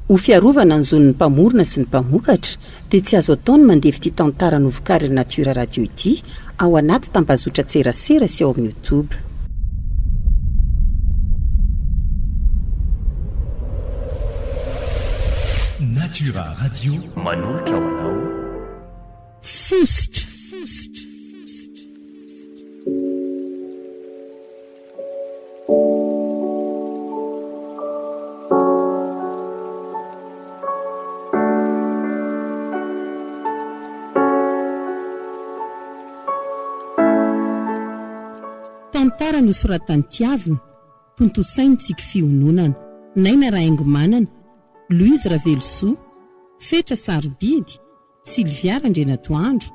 Ho fiarovana ny zon'ny mpamorona sy ny mpamokatra dia tsy azo ataony mandeha ity tantara novokariny Natiora Radio ity ao anaty tambazotra tserasera sy ao amin'ny YouTube. Natiora Radio manolotra ho anao Fositra. Tantara nosoratan'ny Tiavina, Tontosainy Tsiky Fihononana, Naina Rahaingomanana, Louise Ravelosoa, Fetra Sarobidy, Sylvia Randrenatoandro,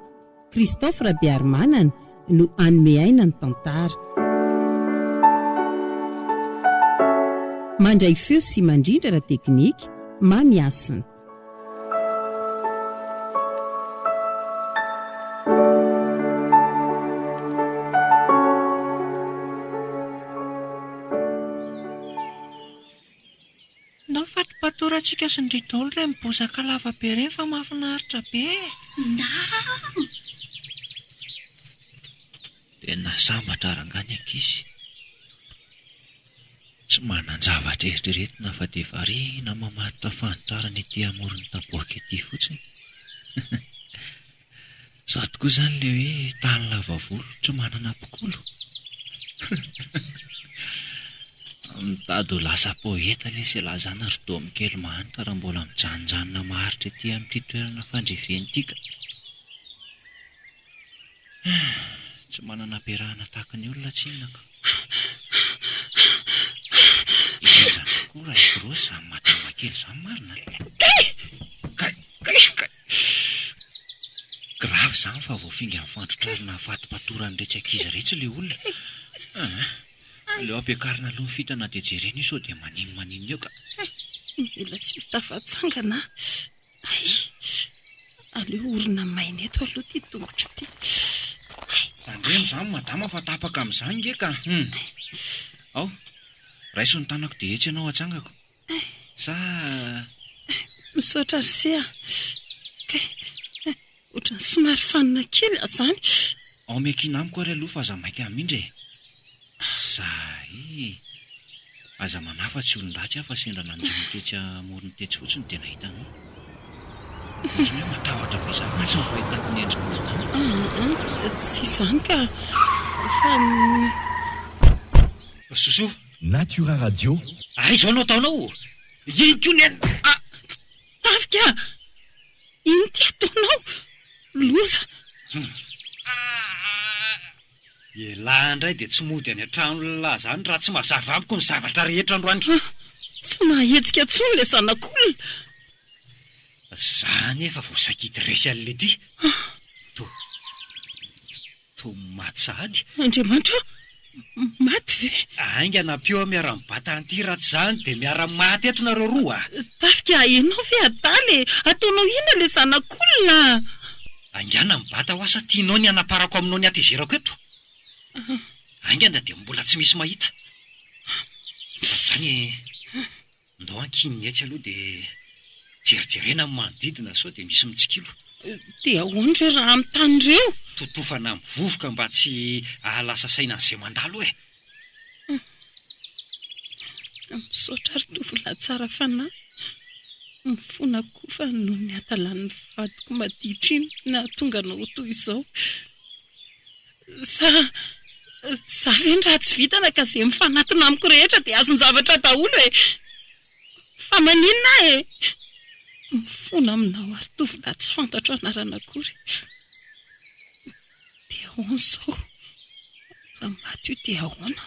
Christophe Rabearmanana no anome aina ny tantara. Mandray feo sy mandrindra teknika Mamy Asina. Tsika sy ny ridolo ray mibozaka lava be reny fa mahafinaritra be. Tena sambatra arangany ankizy. Tsy manan-javatra eritreretina fa dia variana mamatitra fanitarana ety amoron'ny taboaka ety fotsiny. Zaho tokoa izany ilay hoe tany lava volo tsy manana mpikolo. Mitady ho lasa poeta ilay sy lazana ry kely mahantra raha mbola mijanonjanona maharitra ety amin'ity toerana fandreventika. Tsy manana ampiarahana tahaka ny olona tsinaka. Ienjana koa raha ikorosy izany matamakely izany marina. Gravy izany fa voafinga amin'ny fandrotrarina fatipatorany retsakizy rehetra ilay olona. Leo ampiakarina aloha ny fitana dia jerena io sao dia manino eo ka. Mila tsy hitafatsangana. Aleo orina maina eto aloha ty tongotra ty. Tandremo izany madama fa tapaka amin'izany nge ka. Ao, raiso ny tanako dia etsy ianao atsangako. Sa misaotra rysia. Ohatran'ny somary fanina kely azany. ao mekina amiko ary aloha fa aza maika amindra. Zay aza manafa tsy olon-dratsy aho fa sendra nanjony tetsy amorony tetsy fotsiny dia nahita anao. Ohatrany hoe matahotra be izany mantsy ny fahitako ny endrika. Tsy izany ka fa Soso Natiora Radio. izao anao ataonao. Iny koa ny tafika. Iny ty ataonao loza. Elahy indray dia tsy mody any an-trano lehilahy izany raha tsy mazava amiko ny zavatra rehetra androany. Tsy mahetsika tsony ilay zanak'olona. Zany efa voasakity resy an'ilay ty. To matsady. Andriamanitra, maty ve? Ainga nampio miara-mibata an'ity raha tsy izany dia miara-maty eto nareo roa. Tafika ianao ve adaly? Ataonao ina ilay zanak'olona? Aingana mibata ho asa tianao ny anaparako aminao ny atezerako eto. Aingana dia mbola tsy misy mahita. Fa zany ndao ankininy etsy aloha dia jerijerena amin'ny manodidina sao dia misy mitsikilo. Dia ahoana raha amin'ny tany ireo? Totofana mivovoka mba tsy ahalasa saina an'izay mandalo e. Misaotra ary tovolahy tsara fanahy. Mifona koa fa noho ny hatalan'ny vadiko maditra iny na tonga anao toy izao. Za ve ny raha tsy vitana ka izay mifanatona amiko rehetra dia azon-javatra daholo e. Fa maninona e? Mifona aminao ary tovolahy tsy fantatro anarana akory. Dia ahoana izao? Raha maty io dia ahoana?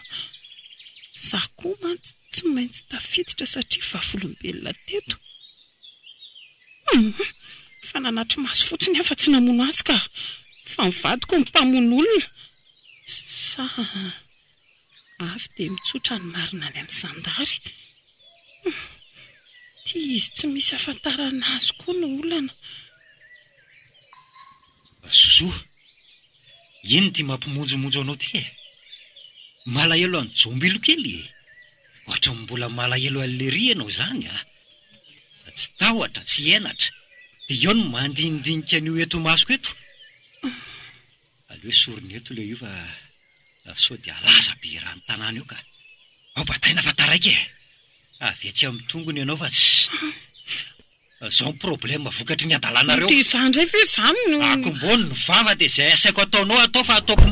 Za koa mantsy tsy maintsy tafiditra satria vavolombelona teto. Fa nanatry maso fotsiny afa tsy namono azy ka. Fa mivadiko mpamono olona. Sa avy dia mitsotra ny marina any amin'ny zandary. Ty izy tsy misy afantarana azy koa ny olana. Soso, ino ty mampimonjomonjo anao ty e? Malahelo any jombilo kely. Ohatra mbola malahelo an'lery ianao zany a. tsy tahotra tsy henatra dia eo no mandinidinika an'io eto masoko eto. Aleo sorony eto ilay io fa sao dia alaza be rano tanàna io ka ao bataina fa taraiky e. Avy atsy amin'ny tongony ianao fa tsy zao ny problema vokatry ny adalanareo. Dia izany indray ve izany no akombony no vava dia izay asaiko ataonao atao fa ataoko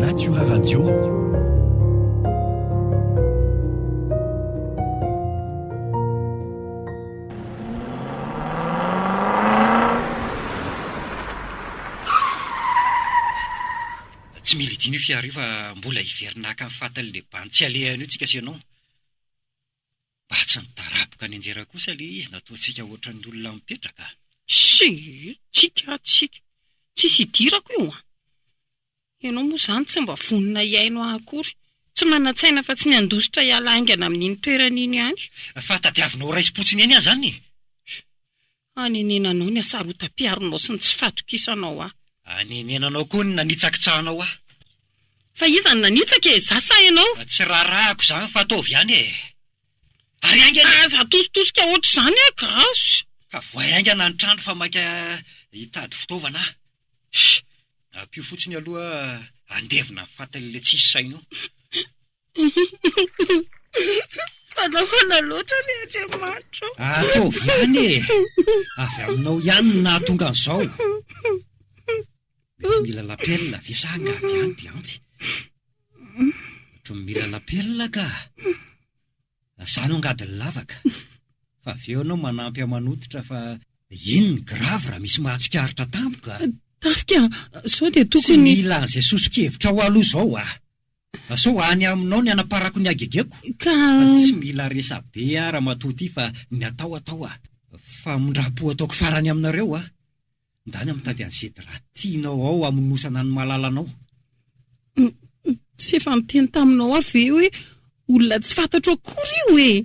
Natura Radio. tsy mila idiny io fiara io fa mbola hiverinaka amin'ny fatan'le bany tsy alehana io tsika asianao. Mba tsy nitaraboka ny anjera kosa le izy nataontsika ohatran'ny olona mipetraka. tsika tsisy idirako io a. Ianao moa izany tsy mba vonona iaino akory, tsy manatsaina fa tsy ny andositra hiala aingana amin'iny toerana iny ihany. Fa tadiavinao raisy-potsiny eny zany. Anenenanao ny asarotam-piaronao sy ny tsy fatokisanao a. Anenenanao koa ny nanitsakitsahana ao Fa iza ny nanitsaka e, za sa ianao? Tsy raharahako izany fa ataovy ihany e. Ary aingana Aza tositosika ohatr'izany a gasy. ka voay aingana ny trano fa maika hitady fitaovana. Apio fotsiny aloha andevina ny fatan'le tsisy saina io. Fanahoana loatra ny Andriamanitra. Ataovy ihany e. Avy aminao ihany no nahatonga an'izao. Mety mila lapelina ve sa angady ihany dia ampy. Ohatra mila lapelina ka. Zany angady ny lavaka. Fa avy eo ianao manampy amanototra fa iny ny grave raha misy mahatsikaritra tampoka. Tafika, sao dia Tsy tokony mila an'izay sosokevitra ho aloha izao a. Sao any aminao ny anaparako ny agegeko. ka Tsy mila resabe raha matoty fa ny atao a. Famondrapo ataoko farany aminareo a. Ndany mitady an'izay raha tianao ao amonosana ny malalanao. tsy efa niteny taminao avy hoe olona tsy fantatro akory io e.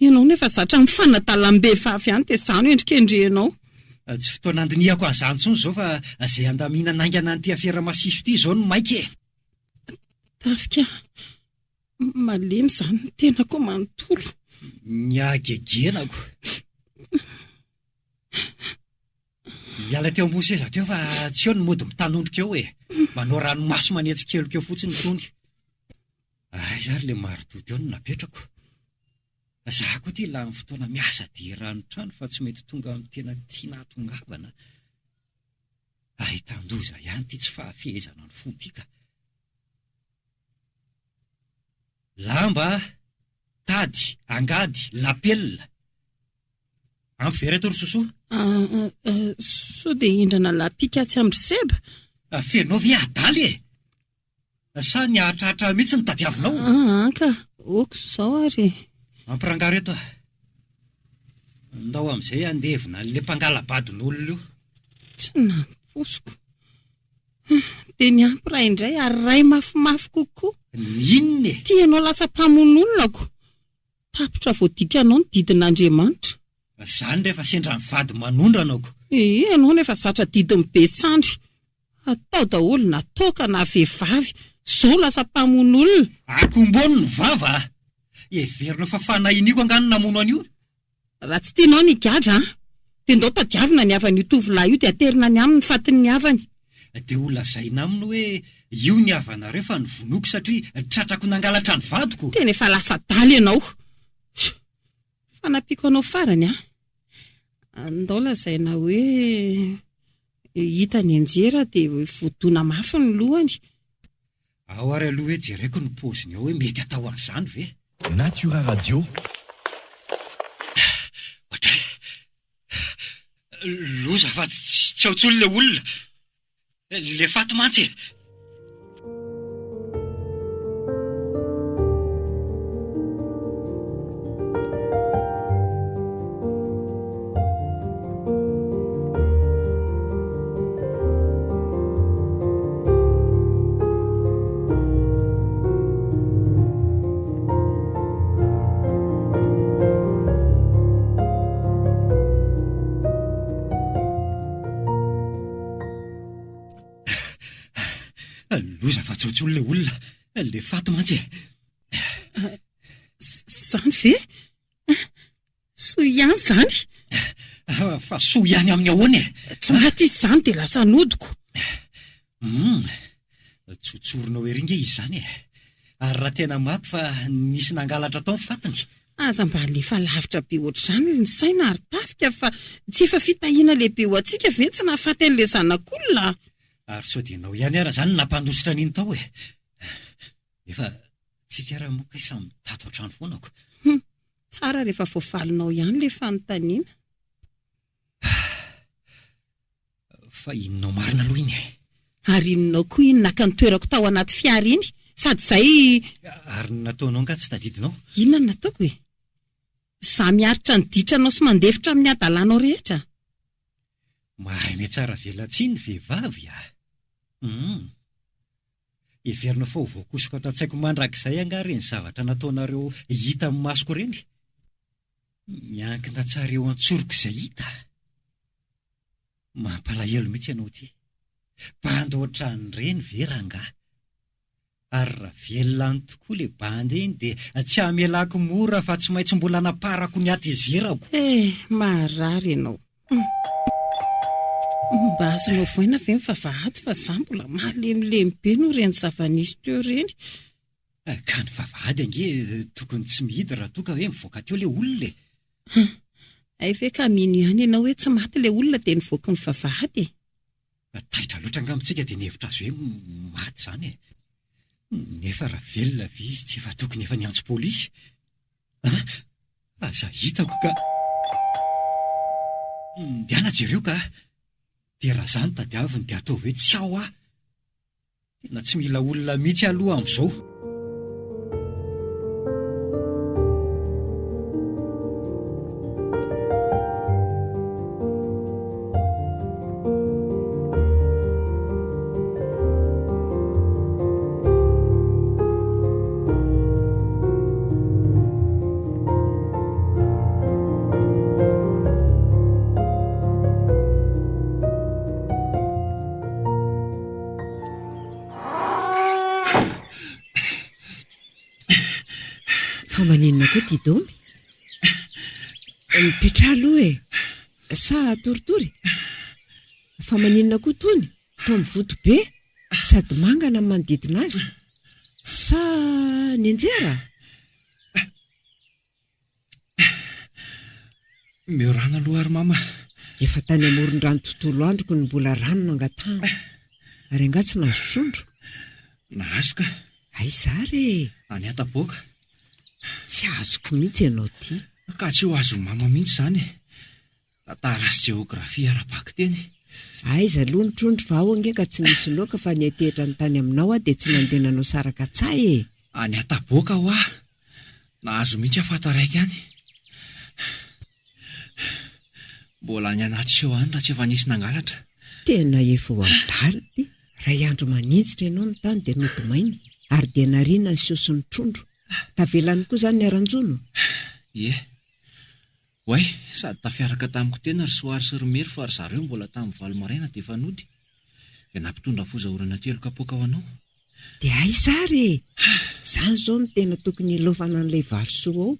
Ianao nefa zatra mifanadalam-behivavy ihany dia izany endrikendrenao. Tsy fotoana andinihako an'izany intsony izao fa izay andamina naingana an'ity afera masiso ity izao no maika e. Tafika, malemy izany ny tenako manontolo. Ny agegenako. Miala teo ambony seza teo fa tsy eo ny mody mitanondrika eo e. Manao ranomaso manetsikelo fotsiny tony. Zary le marototo eo no napetrako. Zaho koa ty lany fotoana miasa dia ranotrano fa tsy mety tonga amin'ny tena tiana tongavana. Ahitan-doza ihany ty tsy fahafehezana ny fo ty ka. Lamba, tady, angady, lapelina. Ampy vera eto ry sosoa. Sao dia hindrana lapika tsy amin'ny seba. Fenao ve adaly e? Sa ny ahatrahatra mihitsy ny tadiavinao? Ka, oko izao ary. Ampirangaro eto a. Ndao amin'izay andevina le mpangalabadin'olona io. Tsy namposiko. Dia ny ampy ray indray ary ray mafimafy kokoa. Ninona e? Tianao lasa mpamonolonako. Tapitra voadikanao ny didin'Andriamanitra. Zany rehefa sendra mivady manondranako. Ianao nefa zatra didiny be sandry. Atao daholo na toaka na vehivavy. Zao lasa mpamonolona. Akombony ny vava. Everina fa fanahiniko angano namono an'io. Raha tsy tianao ny gadra, dia ndao tadiavina ny havan'io tovolahy io dia aterina ny aminy fatiny ny havany. Dia olona zaina aminy hoe io ny havanareo fa nivonoko satria tratrako nangalatra ny vadiko. Tena efa lasa daly ianao. Fanapiko anao farany a. Ndao lazaina hoe hita ny anjera dia vodona mafy ny lohany. Ao ary aloha hoe jereko ny paoziny ao hoe mety atao an'izany ve? Natura Radio. Ohatray. Loza fa tsy ao tsony le olona. Le faty mantsy. loza fa tsotsolo le olona le faty mantsy. Zany ve? Soa ihany zany? Fa soa ihany amin'ny ahoana e? Tsy maty izy zany dia lasa nodiko. Tsotsoronao eringe izy zany e. Ary raha tena maty fa nisy nangalatra tao ny fatiny. Aza mba lefa lavitra be ohatr'izany ny saina ary tafika fa tsy efa fitahiana lehibe ho antsika ve tsy nahafaty an'ilay zanak'olona. Ary sao dia nao ihany ara zany nampandositra an'iny tao e. Efa tsika raha moka samy tato an-trano foanako. Tsara rehefa voafalinao ihany le fanontaniana. Fa inonao marina aloha iny e. Ary inonao koa iny naka ny toerako tao anaty fiara iny sady izay. Ary nataonao nga tsy tadidinao? Inona no nataoko e? Za miaritra ny ditranao sy mandefitra amin'ny adalanao rehetra. Mahay me tsara velatsiny vehivavy a. Everina fa ho voakosika ato an-tsaiko mandrakizay angary ny zavatra nataonareo hita amin'ny masoko ireny. Miankina tsara eo antsoroko izay hita. Mampalahelo mihitsy ianao ity. Bandy ohatran'ireny ve rangahy? Ary raha velona ny tokoa le bandy iny dia tsy hamelako mora fa tsy maintsy mbola naparako ny atezerako. Marary ianao. Mba azonao voaina ve ny vavahady fa za mbola malemilemy be no reny zava-nisy teo ireny. Ka ny vavahady ange tokony tsy mihidy raha toka hoe mivoaka teo le olona e. Ay ve ka mino ihany ianao hoe tsy maty le olona dia nivoaka ny vavahady e. Taitra loatra angamitsika dia nihevitra azy hoe maty zany e. Nefa raha velona ve izy tsy efa tokony efa niantso polisy. Aza hitako ka ndiana jereo ka dia raha zany tadiaviny dia atao hoe tsy ao tena tsy mila olona mihitsy aloha amin'izao. Maninona koa ty domy? Mipetra aloha e. Sa toritory? Fa maninona koa tony? Tao mivoto be? Sady mangana amin'ny manodidina azy? Sa ninjera? Miorana aloha ary mama. Efa tany amoron-drano tontolo androko ny mbola rano nangatahana. Ary anga tsy nahazo trondro. Nahazo ka? Ay zary. Any ataboaka. Tsy azoko mihitsy ianao ty. Ka tsy ho azo mama mihitsy zany e. Tantara sy geografia ara-baky teny. Aiza aloha ny trondro va ao ange ka tsy misy loaka fa ny etehitra ny tany aminao dia tsy nandenanao saraka tsay e. Any ataboaka ho nahazo mihitsy afataraiky any. Mbola any anaty seho any raha tsy efa nisy nangalatra. Tena efa ho adala ty. Ray andro maninjitra ianao ny tany dia nody maina. Ary dia nariana ny seho sy ny trondro. Tavelany koa zany ny aranjono. Ie. Way, sady tafiaraka tamiko tena ry soary sy romery fa ry zareo mbola tamin'ny valo maraina dia efa nody. Dia nampitondra fozaorana telo kapoaka ho anao. Dia ay zary. Zany zao no tena tokony ilaofana an'ilay vary soa ao.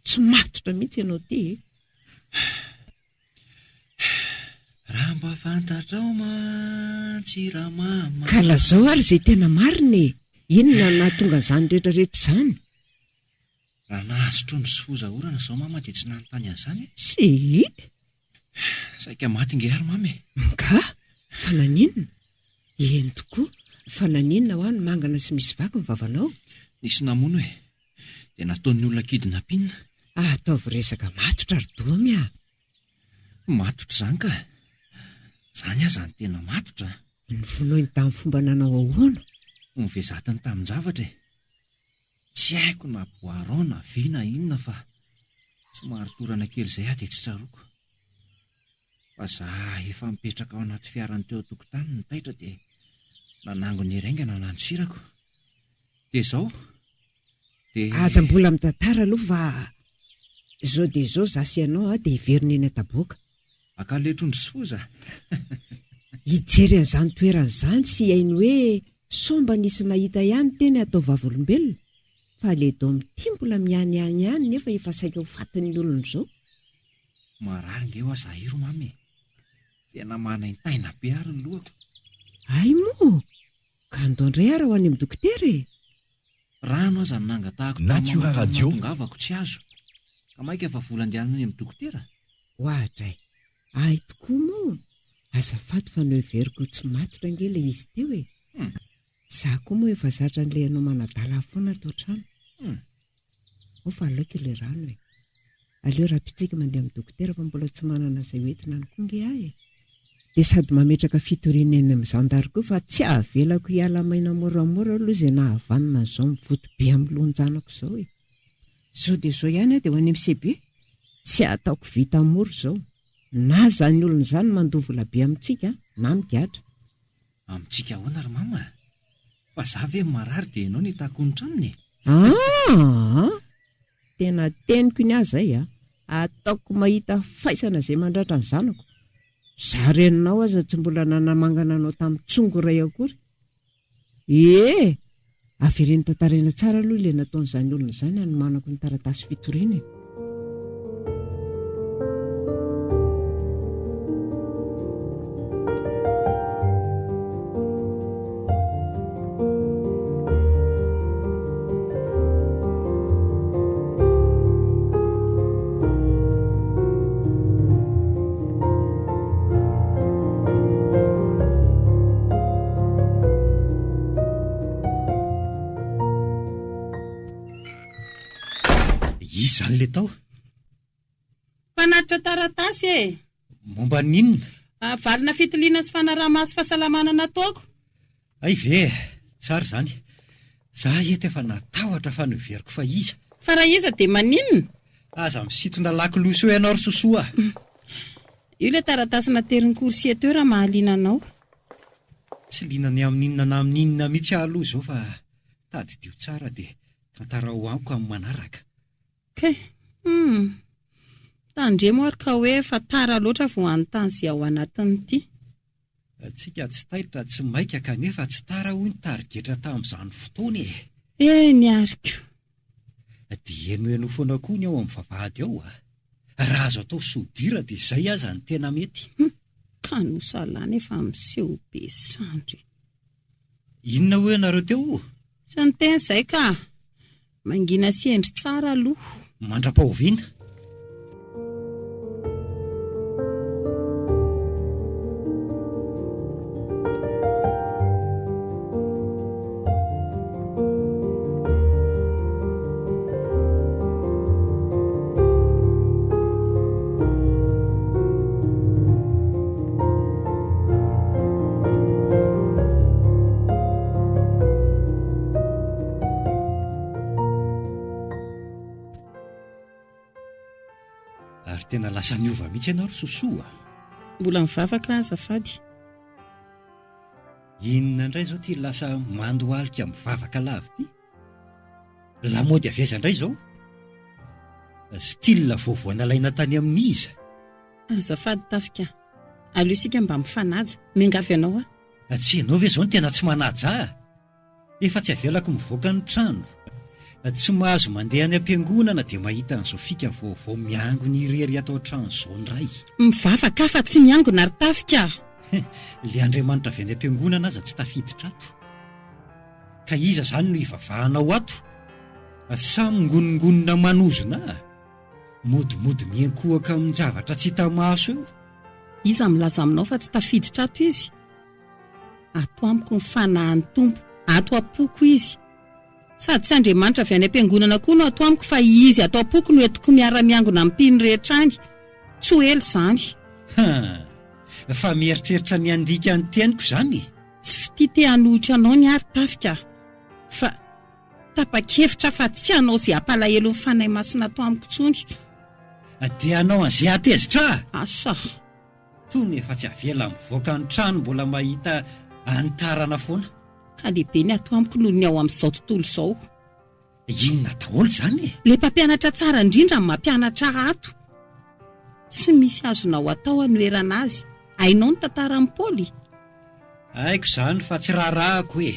Tsy matotra mihitsy ianao ty. Raha mba fantatrao mantsiramama. Ka lazao ary izay tena marina e. Inona nahatonga izany rehetrarehetra izany? Raha nahazo trondro sy fozaorana zao mama dia tsy nanontany an'izany. Si. Saika maty nge ary mama e. Nga, fa naninona? Eny tokoa, fa naninona ho any mangana sy misy vaky ny vavanao? Nisy namono e. Dia nataon'ny olona kidnapina. Ataovy resaka matotra ry domy a. Matotra zany ka. Zany aza ny tena matotra. Ny vonoiny tamin'ny fomba nanao ahoana? Nivezatany tamin'ny zavatra e. Tsy haiko na boarao na vy na inona fa somary torana kely izay dia tsy tsaroko. Fa za efa mipetraka ao anaty fiarany teo an-tokotany ny taitra dia nanango ny raingana nanosirako. Dia izao. Dia aza mbola mitantara aloha fa izao dia izao za sy ianao dia hiverina eny an-taboaka. Akale trondro sy foza. Hijery an'izany toerana izany sy hainy hoe somba nisy nahita ihany teny atao vavolombelona fa ledo mity mbola mianiany ihany nefa efa saika ho fatin'ny olona izao. Marary nge ho aza iro mamy. Tena manaintaina be ary ny lohako. Ay moa, ka andondray ara ho any amin'ny dokotera e. Rano aza ny nangatahako Natura Radio. Tongavako tsy azo. Ka maika efa vola andehanana any amin'ny dokotera. Hoadray, ay tokoa moa. Azafady fa noheveriko tsy matotra ange ilay izy teo e. Za koa moa efa zatra an'ilay anao manadala foana atao trano. Ho fa aleoko ilay rano e. Aleo raha pitsika mandeha amin'ny dokotera fa mbola tsy manana izay hoentina ny konge ahy e. Dia sady mametraka fitoriana eny amin'ny zandary koa fa tsy ahavelako hiala maina moramora aloha izay nahavanina izao mivoto be amin'ny lonjanako izao e. Zao dia zao ihany dia ho any amin'ny CB. Tsy ataoko vita moro izao. Na zany olona izany mandovola be amintsika na migatra. Amintsika ahoana ry mama? Fa za ve marary dia ianao nitako ny tranony. Tena teniko ny azy zay a. Ataoko mahita faisana izay mandratra ny zanako. Zareninao aza tsy mbola nanamangana anao tamin'ny tsongo iray akory. Avereny tantarena tsara aloha ilay nataon'izany olona izany anomanako ny taratasy fitoriana. Izany le tao. Mpanatitra taratasy e. Momba ninona? Valina fitiliana sy fanaraha-maso fahasalamana nataoko. Ay ve, tsara zany. Za eto efa natahotra fa noveriko fa iza. Fa raha iza dia maninona? Aza misitona lakiloso ianao ry sosoa. Io ilay taratasy naterin'ny coursier teo raha mahaliana anao. Tsy linany amin'inona na amin'inona mihitsy aloha izao fa tadidio tsara dia tantara ho amiko amin'ny manaraka. Kay, tandremo ary ka hoe fa tara loatra vao anontany izay ao anatiny ity. Tsika tsy taitra tsy maika kanefa tsy tara hoy ny tarigetra tamin'izany fotoana ny ariko. Dia eno foana koa ny ao amin'ny vavahady ao a. Raha azo atao sodira dia izay aza ny tena mety. Ka nosalana efa miseho be sandry. Inona hoe nareo teo? Tsy ny teny izay ka. Mangina sy endry tsara aloha. Mandra-pahoviana. Tena lasa niova mihitsy ianao ry sosoa. Mbola mivavaka azafady. Inona indray izao ty lasa mandohalika mivavaka lavy ty? Lamaody aveza indray izao? Style vaovao nalaina tany amin'iza? Azafady tafika. Aleo isika mba mifanaja. Miangavy ianao a? Tsy ianao ve izao no tena tsy manaja? Efa tsy avelako mivoaka ny trano. Tsy mahazo mandeha any am-piangonana dia mahita an'izao fika vaovao miangona irery atao trano izao ndray. Mivavaka fa tsy miangona ary tafika. Ilay Andriamanitra avy any am-piangonana aza tsy tafiditra ato. Ka iza izany no ivavahanao ato? Sa mingoningonina manozona? Modimody miankohaka amin'ny zavatra tsy hita maso eo? Iza milaza aminao fa tsy tafiditra ato izy? Ato amiko ny fanahin'ny tompo, ato ampoko izy. Sady tsy Andriamanitra avy any am-piangonana koa no ato amiko fa izy ato ampoko no entiko miara-miangona amin'ny mpino rehetra any. Tsy ho ela izany. Fa mieritreritra ny andika ny teniko izany. Tsy fitite hanohitra anao ny ary tafika. Fa tapa-kevitra fa tsy anao izay hampalahelo ny fanahy masina ato amiko tsony. Dia anao an'izay atezitra? Asa. Tony efa tsy avela mivoaka ny trano mbola mahita antarana foana. Ka lehibe ny ato amiko noho ny ao amin'izao tontolo izao. Inona daholo izany? Le mpampianatra tsara indrindra ny mampianatra ato. Tsy misy azonao atao hanoerana azy. Hainao ny tantaran'ny Paoly. Haiko izany fa tsy raharahako e.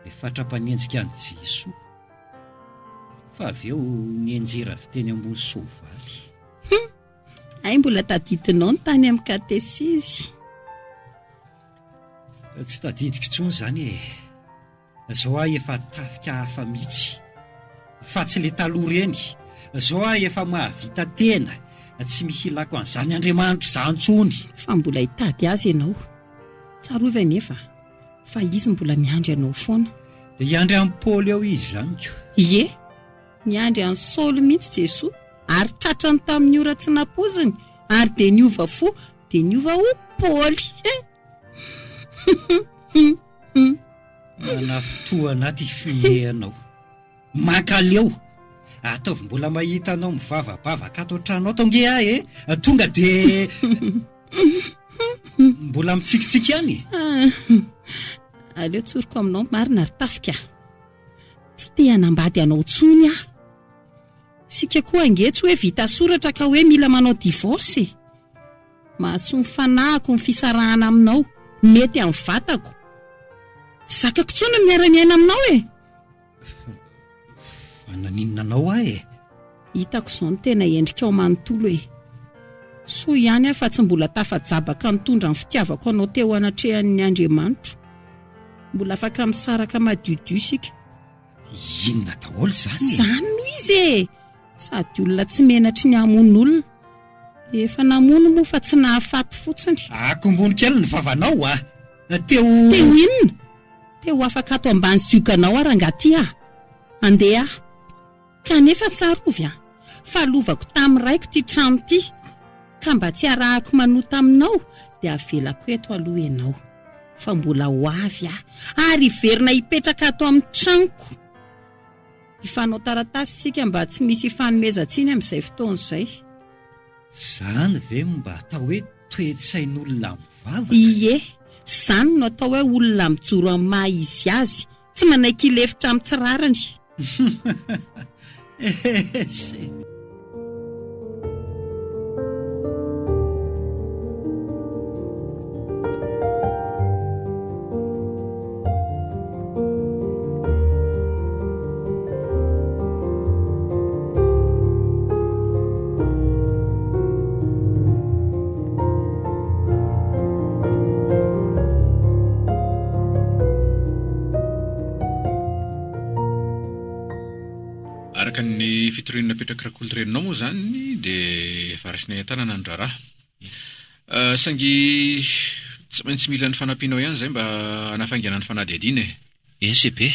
dia fatra-panenjika ny Jesoa, fa avy eo nienjera avy teny ambony soavaly. Ay, mbola tadidinao ny tany amin'ny katesizy. Tsy tadidiko intsony izany e. Izao aho efa tafika hafa mihitsy, fa tsy ilay taloha ireny. Izao aho efa mahavita tena, tsy misy ilako an'izany Andriamanitra izany intsony. Fa mbola hitady azy ianao. Tsarovy anefa, fa izy mbola miandry anao foana. Dia hiandry amin'ny Paoly eo izy izany ko. Ie, niandry an'i Saoly mihitsy Jesoa, ary tratrany tamin'ny ora tsy napoziny, ary dia niova fo, dia niova ho Paoly. Manafitoa anaty funéanao. Mankaleo. Ataovy mbola mahita anao mivavabavaka ato an-tranao tonge ahy e. Tonga dia mbola mitsikitsiky ihany. Aleo tsoriko aminao marina ary tafika. Tsy te hanambady anao tsony aho. Sika koa angetsy hoe vita soratra ka hoe mila manao divorce. Mahasoa ny fanahiko ny fisarahana aminao, mety amin'ny vatako. Zakako tsony miara-miaina aminao e. Fa naninona anao ahy e? Hitako izao ny tena endrikao manontolo e. Soa ihany aho fa tsy mbola tafajabaka nitondra ny fitiavako anao teo anatrehan'ny Andriamanitra. Mbola afaka misaraka madiodio isika. Inona daholo izany e? Izany no izy e. Sady olona tsy menatry ny hamon'olona. Efa namono moa fa tsy nahafaty fotsiny. Akombony kely ny vavanao a. Teo inona? Teo afaka ato ambany ziokanao arangaty aho. Andeha aho. Kanefa tsarovy aho. Fa lovako tamin'ny raiko ty trano ty. Ka mba tsy arahako manota aminao, dia avelako eto aloha ianao. Fa mbola ho avy aho, ary verina hipetraka ato amin'ny tranoko. Ifanao taratasy sika mba tsy misy ifanomezantsiny amin'izay fotoana izay. Izany ve mba atao hoe toe-tsain'olona mivavaka? Ie, izany no atao hoe olona mijoro amin'ny maha izy azy, tsy manaiky ilefitra amin'ny tsirarany. Araka ny fitorinana petrakirak'olo reninao moa izany dia farasina tanana ny raharaha. Saingy tsy maintsy mila ny fanampianao ihany izay mba hanafainganany fanadihadiana e. Eny sebe,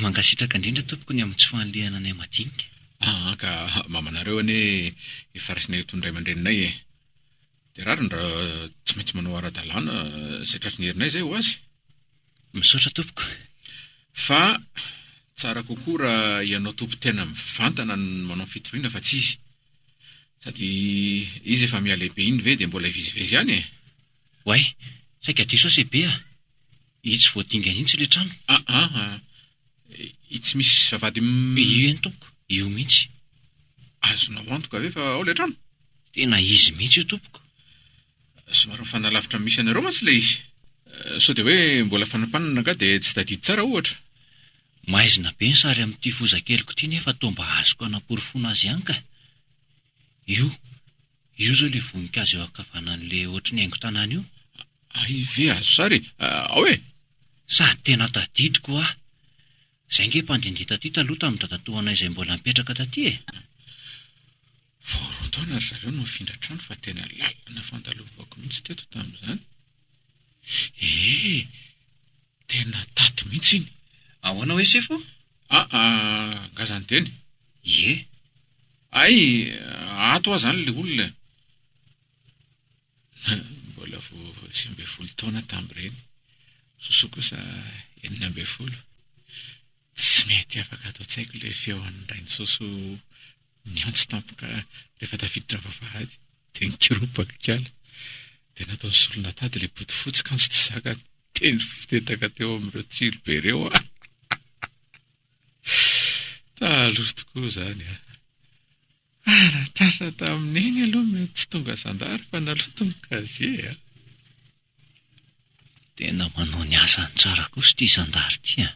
mankasitraka indrindra tompoko ny amin'ny tsy fahanliana anay madinika. Ka mamanareo ane farasina hitondray aman-dreninay e. Dia rariny raha tsy maintsy manao ara-dalàna izay tratry ny herinay izay ho azy. Misaotra tompoko. Fa tsara kokoa raha ianao tompo tena mivantana ny manao fitoriana fa tsy izy. Sady izy efa mialehibe iny ve dia mbola hivezivezy ihany e. Way, saika diso sebe a. Io tsy voadingana iny tsy ilay trano. Io tsy misy vavady Io eny tompoko, io mihitsy. azonao antoka ve fa ao ilay trano? Tena izy mihitsy io tompoko. Somary mifanalavitra misy anareo mantsy ilay izy. Sao dia hoe mbola fanampanana ka dia tsy tadidy tsara ohatra. Maizina be ny sary amin'ity fozakeliko ity nefa toa mba azoko hanamporofona azy ihany ka. Io zao ilay voninkazo eo ankavanan'ilay ohatry ny haingon-tanàna io. Ay ve azo sary? Ao e? Sady tena tadidiko aho. Izay nge mpandehandeha taty taloha tamin'ny dadatoanay izay mbola mipetraka taty e. Vao roa taona ry zareo no mifindra trano fa tena lalana fandalovako mihitsy teto tamin'izany. Tena tato mihitsy iny. Ahoana hoe sefo? Ngazany teny. Ie. Ay, ato aho izany ilay olona. Mbola vao 20 taona tamin'ireny. Sosoa kosa 19. Tsy mety afaka atao tsaiko ilay feon'ny rainy soso niontsy tampoka rehefa tafiditra vavahady. Dia nikiropaka kiala. Dia natao ny solona tady ilay boty fotsy kanso tsy zaka teny fitetaka teo amin'ireo tsilo be ireo. Taloha tokoa izany a. Raha tamin'iny aloha mety tsy tonga zandary fa naloha tonga kazie a. Tena manao ny asany tsara kosa ity zandary ity a.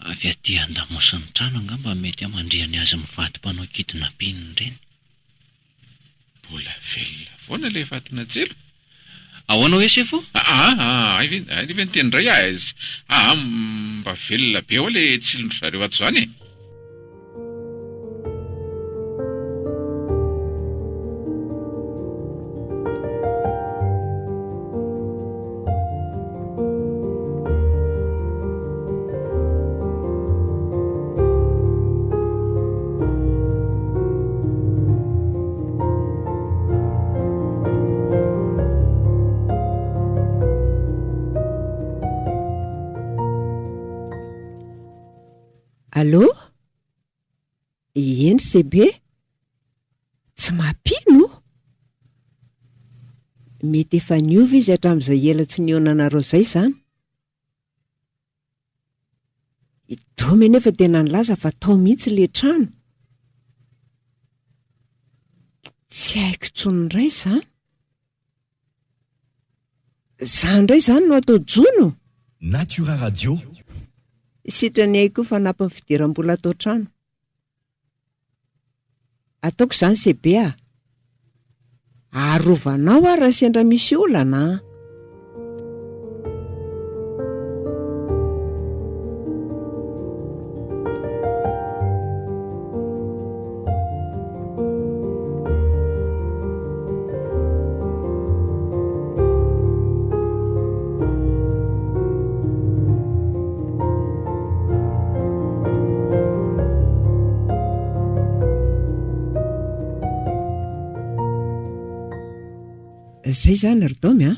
Avy aty andamosiny trano angamba mety amandriany azy mivady mpanao kidnapin ireny. Mbola velona foana ilay vatina tselo. Ahoana hoe sefo? Ive ny teny indray azy. Mba velona be ao ilay tsilondro zareo ato izany e. Allô? Eny Sebe? Tsy mampino? Mety efa niova izy hatramin'izay ela tsy nionanareo izay izany. Itony nefa tena nilaza fa tao mihitsy ilay trano. Tsy haiko tsony indray izany. Izany indray izany no atao jono? Natura Radio. Sitrany aiko fa napin'ny fidiram-bola atao trano. Ataoko izany Sebe a. Arovanao a raha sendra misy olana. Zay izany Ridômy a.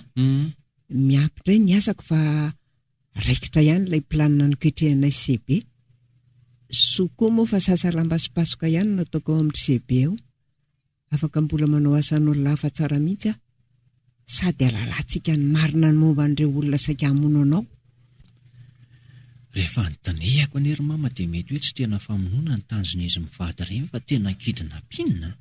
Miampitray ny asako fa raikitra ihany ilay planina niketrehana Sebe. Sokoa moa fa sasalambasipasoka ihany no ataoko ao amin'ny Sebe ao. Afaka mbola manao asan'olona hafa tsara mihitsy a. Sady alalantsika ny marina ny momba an'ireo olona saika hamono anao. Rehefa notanehako any ry mama dia mety hoe tsy tena famonoana ny tanjon'izy mivady ireny fa tena kidnapin.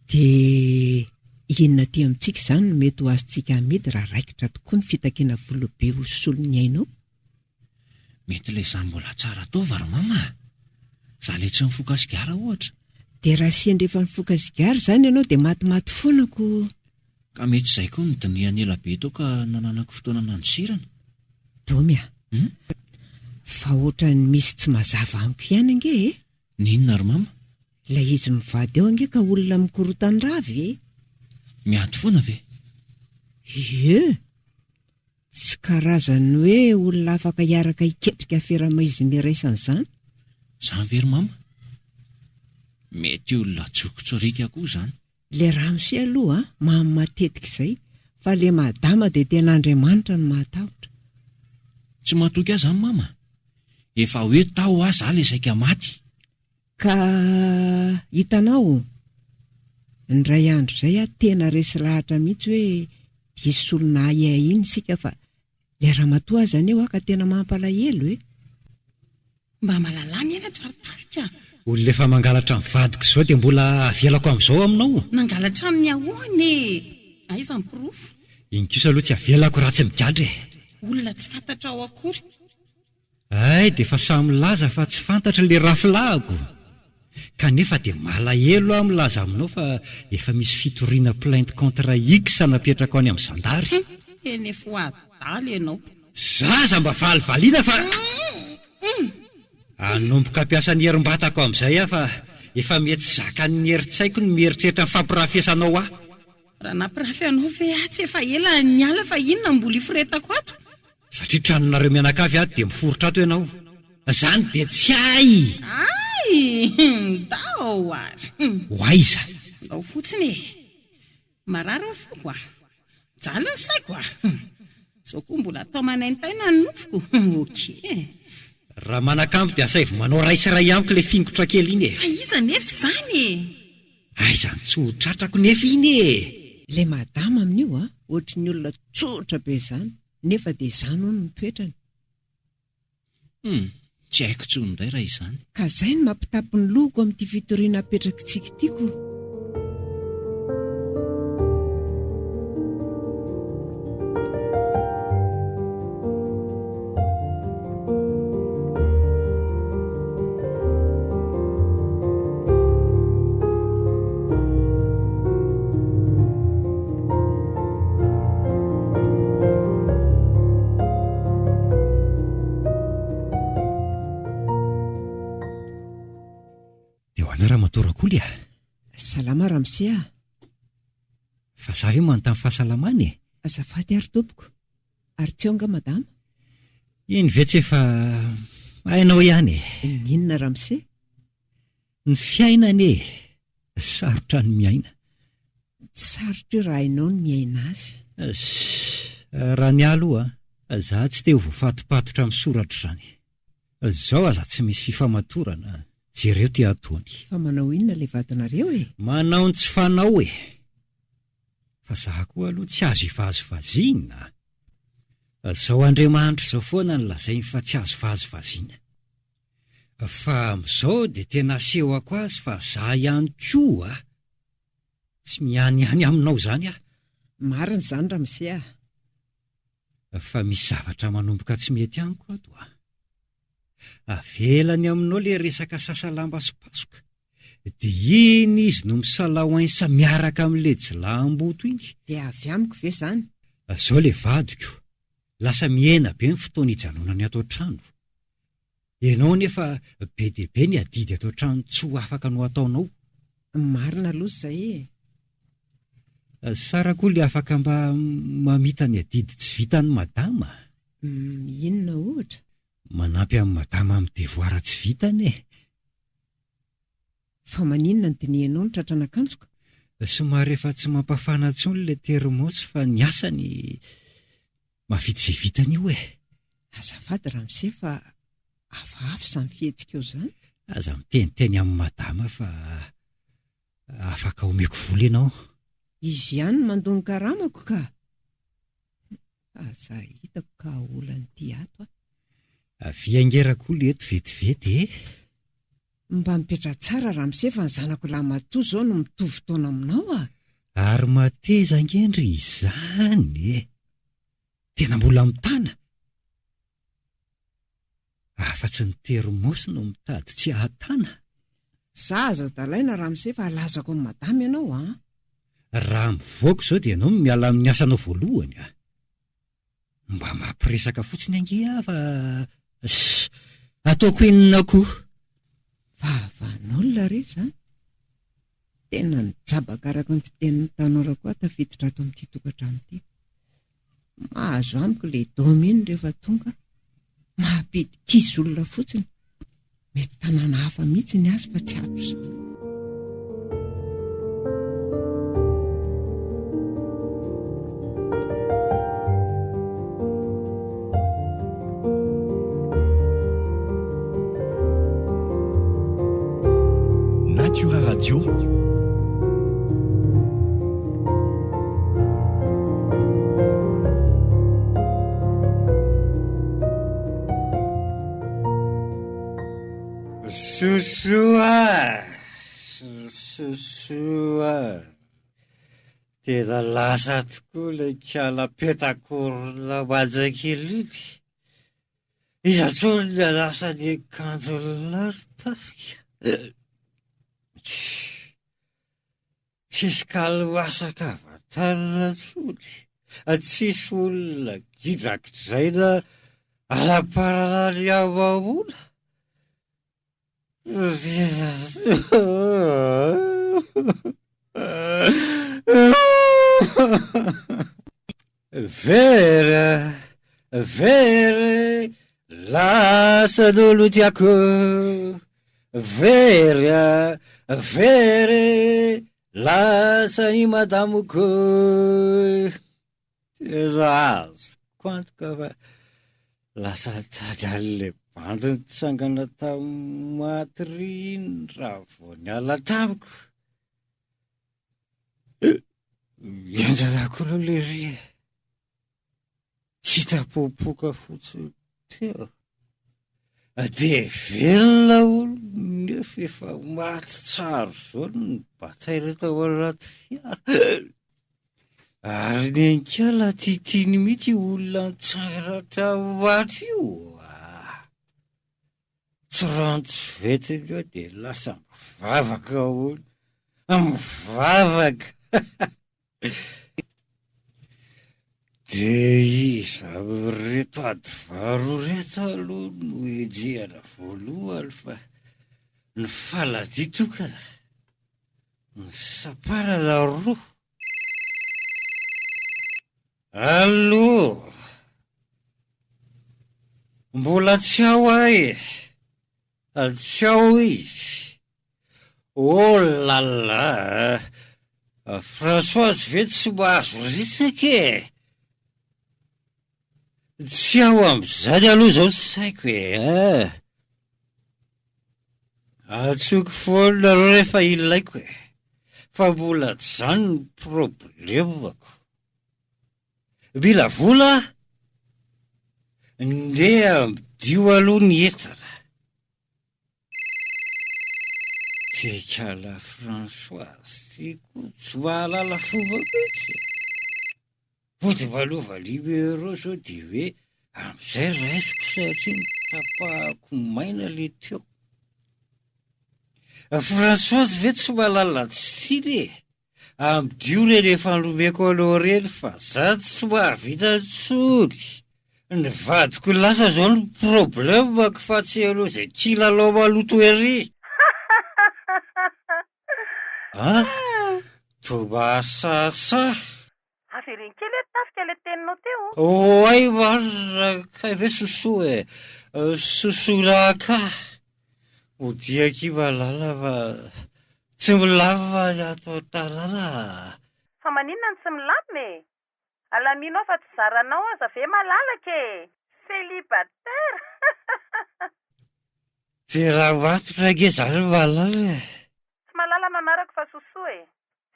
Dia inona ty amintsika izany no mety ho azontsika amidy raha raikitra tokoa ny fitakiana volobe hosolon'ny ainao? Mety ilay izany mbola tsara taova ry mama. Izaho ilay tsy mifoka sigara ohatra. Dia raha sendra efa nifoka sigara izany ianao dia matimaty foanako. Ka mety izay koa ny dinihany ela be tao ka nananako fotoana nandosirana. Domy a. Fa ohatra ny misy tsy mazava amiko ihany ange e? Ninona ry mama? Ilay izy mivady eo ange ka olona mikorotan-dravy e? Miady foana ve? Ie. Tsy karazany hoe olona afaka hiaraka hiketrika fiarahamaizina iraisana izany. Izany ve ry mama? Mety olona jokotsorika koa izany. Le ramose aloha mamy matetika izay, fa le madama dia tena Andriamanitra no mahatahotra. Tsy matoky azy izany mama. Efa hoe tao aza ilay saika maty. Ka hitanao, indray andro izay tena resy lahatra mihitsy hoe diso olona ahiny sika fa le ramatoa zany eo ka tena mampalahelo e. Mba malalamy enatra ary tafika. Olona efa mangalatra mivadiko izao dia mbola avelako amin'izao aminao. Nangalatra amin'ny ahoana e? Aiza ny pirofo? Iny kosa aloha tsy avelako raha tsy migadra e. Olona tsy fantatra ao akory. Ay, dia efa samy laza fa tsy fantatra ilay rafilahako. Kanefa dia malahelo aho milaza aminao fa efa misy fitoriana plainte contre X napetraka any amin'ny zandary. Eny efa ho adaly ianao. Zaza mba valivaliana fa anomboka ampiasa ny herim-batako amin'izay aho fa efa mety zakan'ny heritsaiko ny mieritreritra ny fampirafesanao aho. Raha nampirafy anao ve tsy efa ela ny ala fa inona mbola iforetako ato? Satria tranonareo mianakavy ato dia miforotra ato ianao. Izany dia tsy ay. Dao ary. Hoaiza? Dao fotsiny e. Marary ny foko a. Jala ny saiko a. Zao koa mbola atao manaintaina ny nofoko. Okey. Raha manakambo dia asaivo manao raisiray amiko ilay fingotra kely iny e. Fa iza nefa izany e? Izany tsy ho tratrako nefa iny e. Ilay madama amin'io a, ohatry ny olona tsotra be izany, nefa dia izany hono ny toetrany. Tsy haiko tsony indray raha izany. Ka izay no mampitapo ny loko amin'ity fitoriana apetrakitsika tiako. koly a. Salama Ramsea. Fa za ve manontany fahasalamana e. Azafady ary tompoko. Ary tsonga madama. Iny ve tsy efa hainao ihany e. Ninona Ramsea? Ny fiainana e. Sarotra ny miaina. Tsy sarotra io raha hainao ny miaina azy. Raha ny aloha za tsy te ho voafatopatotra amin'ny soratra izany. Zao aza tsy misy fifamatorana. Jereo ty atony. Fa manao inona ilay vadinareo e? Manao ny tsy fanao e. Fa za koa aloha tsy azo ivazivaziana. Zao Andriamanitra zao foana ny lazainy fa tsy azo vazivaziana. Fa amin'izao dia tena asehoko azy fa za ihany koa tsy miany aminao zany aho. Marina izany Ramsea. Fa misy zavatra manomboka tsy mety amiko ato a. Avelany aminao le resaka sasalamba sy pasoka. Dia iny izy no misalahoainsa miaraka amin'le jilamboto iny. Dia avy amiko ve izany? Zao le vadiko. Lasa mihena be ny fotoana hijanonany ato an-trano. Ianao nefa be dia be ny adidy ato an-trano tsy ho afaka no ataonao. Marina aloha izay e. Sara koa le afaka mba mamita ny adidy tsy vitan'ny madama. Inona ohatra? Manampy amin'ny madama amin'ny devoara tsy vitany e. Fa maninona ny dinihanao ny tratrana akanjoka? Somary efa tsy mampafana intsony le termosy fa ny asany mahavita izay vitany io e. Azafady Ramsea fa hafahafa izany fihetsika eo izany. Aza miteniteny amin'ny madama fa afaka omeko vola ianao. Izy ihany no mandony karamako ka. Za hitako ka olany ty ato a. Fiangera koa le eto vetivety e. Mba mipetra tsara Ramsea fa ny zanako lahy matoa izao no mitovy taona aminao a. Ary mateza angendry izany e. Tena mbola mitana. Afa-tsy ny termosy no mitady tsy ahatana. Za aza dalaina Ramsea fa alazako ny madama ianao a. Raha mivoaka izao dia ianao miala amin'ny asanao voalohany a. Mba mampiresaka fotsiny ange fa ataoko inona koa. Vavan'olona re izany. Tena nijabaka araka ny fitenin'ny tanora koa tafiditra ato amin'ity tokantrano ity. Mahazo amiko ilay dominy rehefa tonga. Mahampidi-kizy olona fotsiny. Mety tanàna hafa mihitsy ny azy fa tsy ato izany. Natura Radio. Sosoa. Tena lasa tokoa ilay kala-petakorona majjakely iny. Iza tsony le lasa ny akanjo lary tafika. Tsisy kaloasaka avatarana tsony. Tsisy olona gidrakidraina alaparana ny amahoana. Very lasa n'olo tiako. Very lasa ny madamoko. Tena azo kwantoka fa lasa tady an'le bandiny tsangana tamin'ny maty iny raha vao niala tamiko. Enjanako aloha le ry e. Tsy tapopoka fotsiny teo. De velona olo nefa efa maty tsara zao ny bataina tao anaty fiara. Ary ny ankala titiny mihitsy olona nitsaratra maty io. Tsy rantso vetiny eo dia lasa mivavaka olo. Mivavaka. Dia iza reto ady varo reto aloha no ejehana voalohany fa ny faladia tokana Saparana roa. Allo, mbola tsy ao ahy e, tsy ao izy. Oh là là, Françoise ve tsy mahazo resaka e. Tsy ao amin'izany aloha zao tsy saiko e. Atsoiko foana aloha rehefa ilaiko e, fa mbola tsy zany ny problemako. Mila vola, ndeha midio aloha ny entana. Tekala Françoise, tiako tsy mahalala fomba mihitsy. Vody malova libero zao dia hoe amin'izay raisiko satria nitapahako maina le teo. Françoise ve tsy mahalala tsiny e. Amidio reny efa nomeko aloha reny fa za tsy mahavita ntsony. Ny vadiko lasa zao ny problemako fa tsy aloha izay kilalao maloto ery. Tomasasa. Averiny kely tafika le teninao teo. Oay marina kay ve sosoa e. Sosolaka. Odia kimalala fa tsy milava atao tanàna. Fa maninona ny tsy milamy e? Alaminao fa tsy zaranao aza ve malalaka e? Célibataire. Tena matotra nge zany malala e. Tsy malala manaraka fa sosoa e.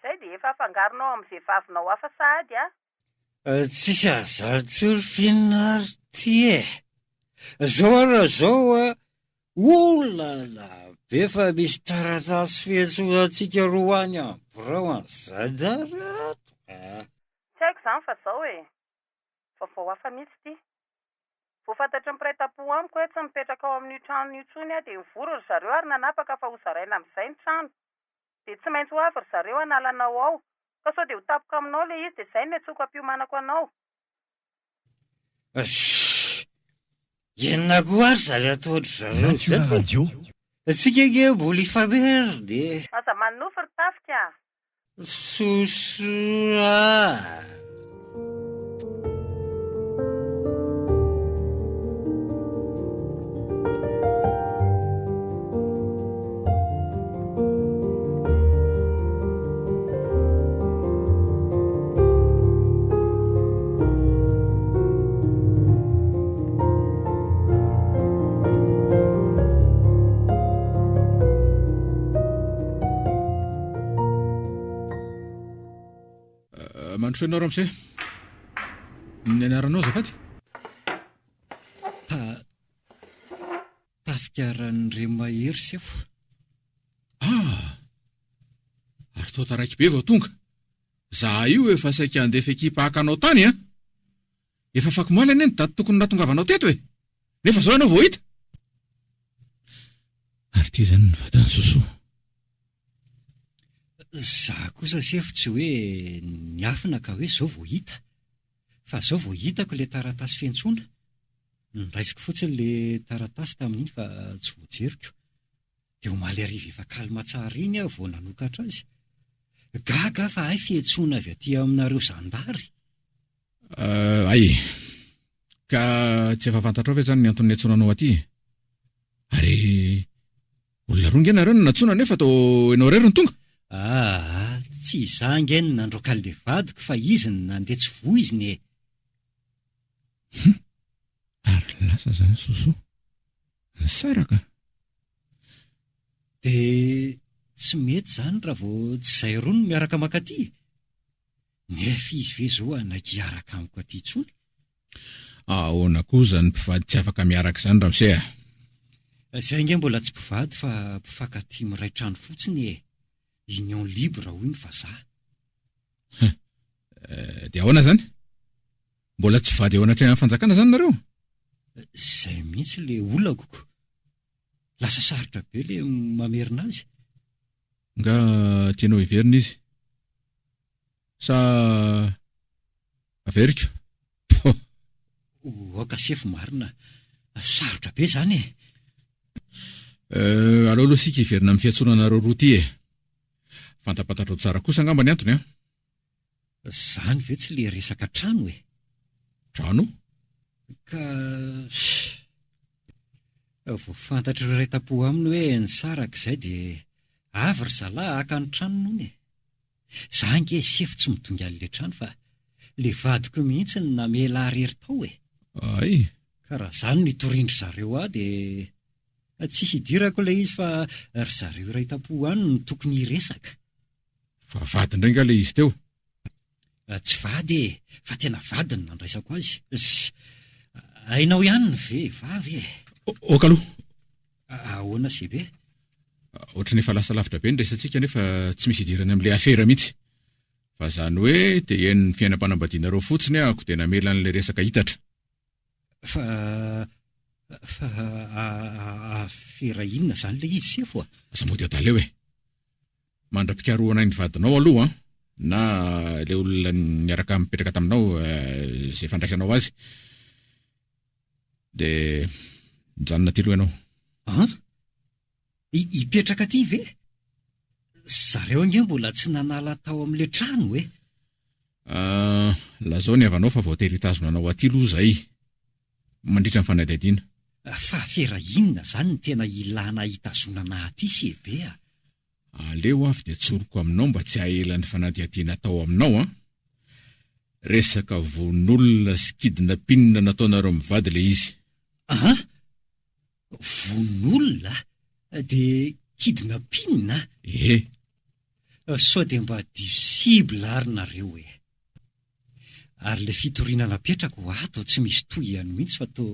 Zay dia efa afangaronao amin'ny vehivavinao hafa sahady a. Tsisy azantsolo finarity e. Zao ara zao a. Olala be fa misy taratasy fiantsonantsika roa any amborao an'zadarato. Tsy haiko zany fa zao e. Vaovao hafa mihitsy ty. Vao fantatry ny mpiray tampo amiko hoe tsy mipetraka ao amin'ny trano intsony a dia mivory ry zareo ary nanapaka fa ho zaraina amin'izay ny trano. Dia tsy maintsy ho avy ry zareo analanao ao. Ka sao dia ho tapoka aminao le izy dia izay ny atsoko ampiomanako anao. Enina koa ary zany ataony zareo. Nature Radio. Tsika nge mbola ifameriny. Aza manofy ry tafika. Sosoa. Mandrosoanao ramose. Ny anaranao zafady? Tafikaran'ny Remahery sefo. Ary toa taraiky be vao tonga. Za io efa saika andefa ekipa hakanao tany a. Efa afaka malany ny daty tokony natongavanao teto e. Nefa zao ianao vao hita. Ary ty zany ny vatany sosoa. Za kosa sefo tsy hoe niafina ka hoe zao vao hita. Fa zao vao hitako le taratasy fiantsona. Niraisiko fotsiny le taratasy tamin'iny fa tsy voajeriko. Dia omaly ariva efa kalma tsara iny aho vao nanokatra azy. Gaga fa ay fiantsona avy aty aminareo zandary. Ay. Ka tsy efa fantatrao ve zany ny antony niantsonanao aty? Ary olona roa nge nareo no nantsona nefa atao ianao rery ny tonga? Tsy izange ny nandroka le vadiko fa izy ny nandeha tsy voiziny e. Ary lasa zany sosoa. Ny saraka. Dia tsy mety zany raha vao tsy izay roa no miaraka makaty. Nefa izy ve zao anakiaraka amiko aty intsony. Ahoana koza ny mpivady tsy afaka miaraka izany ramose a? Izay nge mbola tsy mpivady fa mpifankatia miray trano fotsiny e. Union libre hoy ny vazaha. Dia ahoana zany? Mbola tsy vady ao anatrehany fanjakana zany nareo? Izay mihitsy le olakoko. Lasa sarotra be le mamerina azy. Nga tianao hiverina izy? Sa averika? Oka sefo marina. Sarotra be zany e. Aleo aloha sika hiverina amin'ny fiantsonanareo roa ty e. Fantapatatro tsara kosa angamba ny antony, Zany ve tsy le resaka trano e? Trano? Ka vao fantatro iray tapo aminy hoe ny sarak'izay dia avy ry zalahy haka ny trano nono e. Za nge sefo tsy midonga an'le trano fa le vadiko mihitsy ny namela arery tao e. Ay, Ka raha zany nitorindry zareo ahy dia tsy hidirako ilay izy fa ry zareo iray tapo any no tokony hiresaka. fa vady indray nga ilay izy teo. Tsy vady e, fa tena vady ny nandraisako azy. Hainao ihany ny ve, vavy e. Oka aloha, Ahoana se be? ohatran'ny efa lasa lavitra be ny resantsika nefa tsy misy idirana amin'ilay afera mihitsy. Fa zany hoe dia ny fiainam-panambadianareo fotsiny ako dia namela an'ilay resaka hitatra. Fa afera inona zany ilay izy sefo a? Asa mody adala eo e. Mandra-pikaroana ny vadinao aloha, na ilay olona niaraka mipetraka taminao izay fandraisanao azy. Dia mijanona tilo ianao. Hipetraka ty ve? Zareo ange mbola tsy nanala tao amin'le trano e? Lazao ny avanao fa voatery hitazona anao atilo zay mandritra ny fanadihadiana. Fa afera inona zany ny tena ilana hitazonana aty se be a? Aleo avy dia tsoroko aminao mba tsy hahelan'ny fanadihadiana tao aminao. Resaka vonolona sy kidnapinina nataonareo mivady le izy. Vonolona? Dia kidnapinina? Sao dia mba disibla ary nareo e. Ary le fitoriana napetrako ato tsy misy toy ihany mihitsy fa to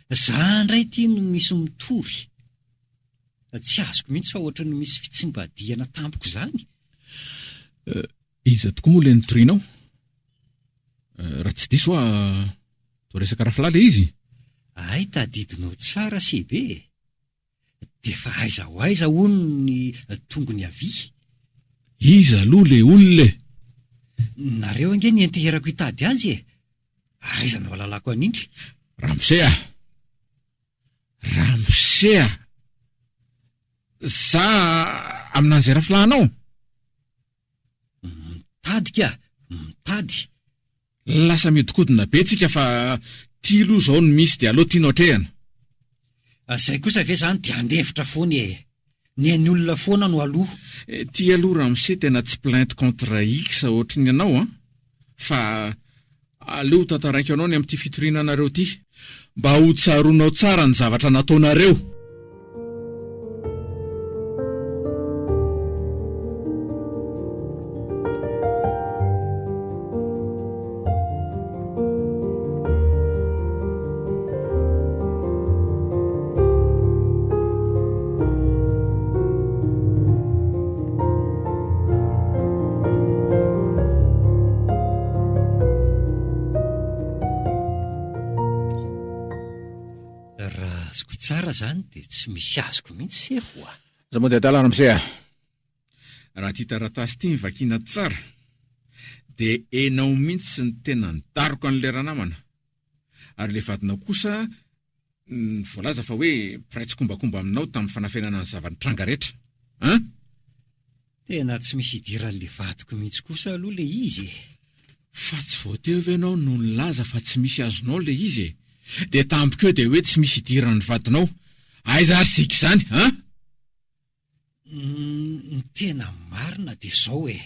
za indray ty no misy mitory. Tsy azoko mihitsy fa ohatran'ny misy fitsimbadiana tampoko zany. Iza tokoa moa le nitorianao? Raha tsy diso to resaka rafila le izy. Ay, tadidinao tsara sebe. Dia fa aiza ho aiza hono ny tongony avy. Iza aloha le olona e? Nareo ange nienteherako hitady azy e. Aiza no alalako anindry? Ramsea! Za amin'izay rafilanao? Mitady. Lasa miodikodina be tsika fa tilo zao no misy dia aloha tianao trehana. Zay kosa ve zany dia andefitra foana e. Ny olona foana no aloha. Ty aloha Ramsea tena tsy plainte contre X ohatrin'ny ianao fa aleo tantaraiko anao ny amin'ity fitoriana anareo ty mba ho tsaronao tsara ny zavatra nataonareo. Tsara zany dia tsy misy azoko mihitsy sefo a. Za mody adala Ramsea. Raha ty taratasy ty vakiana tsara dia enao mihitsy ny tena nidaroko an'le ranamana. Ary le vadinao kosa voalaza fa hoe piraitsy kombakomba aminao tamin'ny fanafenana ny zava-nitranga rehetra. Tena tsy misy idiran'le vadiko mihitsy kosa aloha le izy. Fa tsy voateo ve ianao no nilaza fa tsy misy azonao le izy e? Dia tampokeo dia hoe tsy misy idiran'ny vadinao. Aiza ary sika izany, Ny tena marina dia zao e.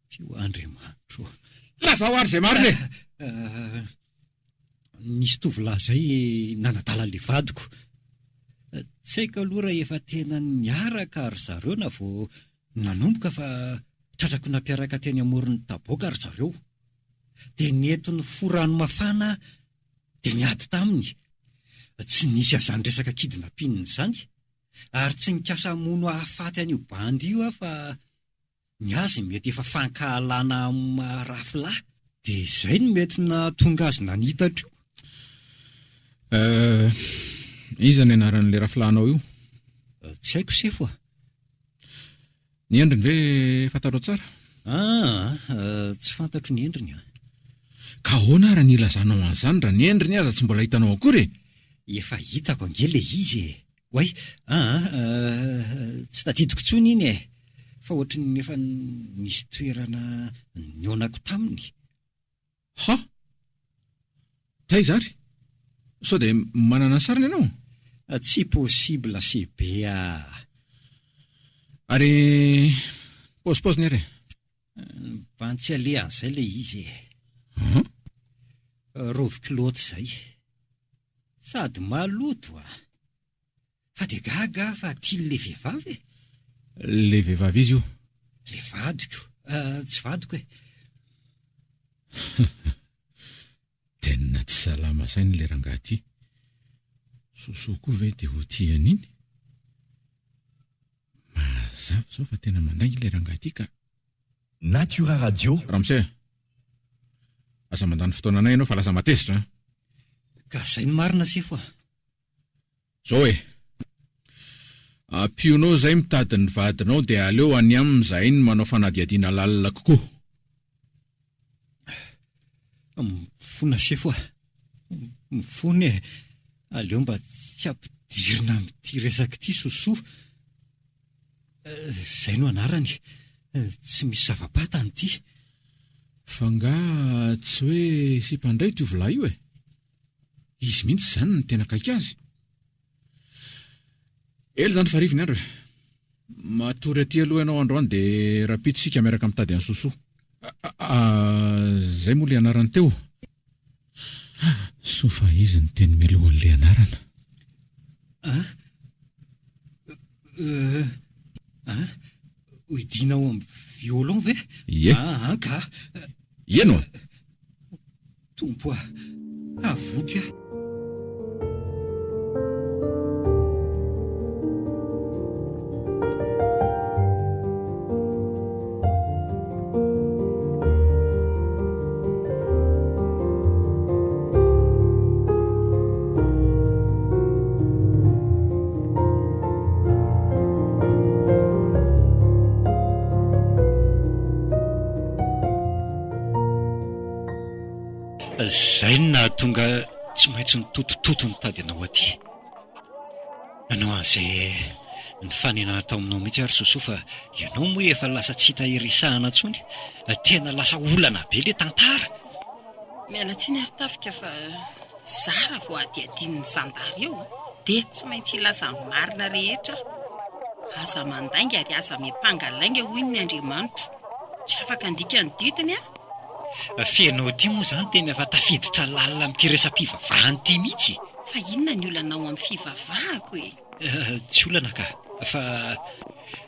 Pio Andriamanitro. Lazao ary izay marina e. Nisy tovolahy zay nanadala an'le vadiko. Tsy haiko aloha raha efa tena niaraka ry zareo na vao nanomboka fa tratrako nampiaraka teny amoron'ny taboaka ry zareo. Dia nienton'ny forano mafana dia niady taminy. Tsy nisy azany resaka kidnapinina zany. Ary tsy nikasa mono hahafaty an'io bandy io fa ny azy mety efa fankahalana rafolahy. Dia izay no mety nahatonga azy nanitatra io. Iza ny anaran'le rafilahinao io? Tsy haiko sefo a. Ny endriny ve fantarao tsara? Tsy fantatro ny endriny a. Ka ahoana raha nilazanao an'izany raha ny endriny aza tsy mbola hitanao akory? Efa hitako ange le izy e. Oay, tsy tadidiko tsony iny e. Fa ohatry ny efa nisy toerana nionako taminy. Ha? Taizary? Sao dia manana ny sariny ianao? Tsy possible sebe Ary paozipaoziny ary? Bantsy alehan'izay le izy e. Roviko loatra izay. Sady maloto Fa dia gaga fa tily le vehivavy e. Le vehivavy izy io? Le vadiko, tsy vadiko e. Tena tsy salama sainy le rangahy ty. Sosoa koa ve dia ho tia an'iny? Mazava zao fa tena mandainga le rangahy ty ka. Natura Radio. Ramsey, asa mandany fotoana ianao fa lasa matezitra. Ka izay ny marina sefo Zao e. Ampionao zay mitady ny vadinao dia aleo any aminy zahay ny manao fanadihadiana lalina kokoa. Mifona sefo mifona e. Aleo mba tsy ampidirina amin'ity resaka ity sosoa. Zay no anarany. Tsy misy zava-patany ity. Fa nga tsy hoe sy mpandray ty volahy io e. Izy mihitsy zany ny tena kaiky azy. Ely zany fariviny andro e. Matory aty aloha ianao androany dia rapito sika miaraka mitady an'ny sosoa. Zay moa le anarany teo. So fa izy ny teny mialohan'le anarana. Hoidinao amin'ny violon ve? Ie. Ka. Ieno a? Tompo avody Zay no nahatonga tsy maintsy mitotototo ny tady anao aty. Ianao an'izay ny fanenana tao aminao mihitsy ary sosoa fa ianao moa efa lasa tsy hita irisahana intsony. Tena lasa olana be le tantara. Miala tsiny ary tafika fa zara vao adiadin'ny sandary eo dia tsy maintsy ilasa marina rehetra. Asa mandainga ary asa mipangalainga hoy ny Andriamanitro. Tsy afaka andika ny ditiny Fianao ty moa zany tena efa tafiditra lalina amin'ity resam-pivavahany ty mihitsy. Fa inona ny olanao amin'ny fivavahako e? Tsy olana ka. Fa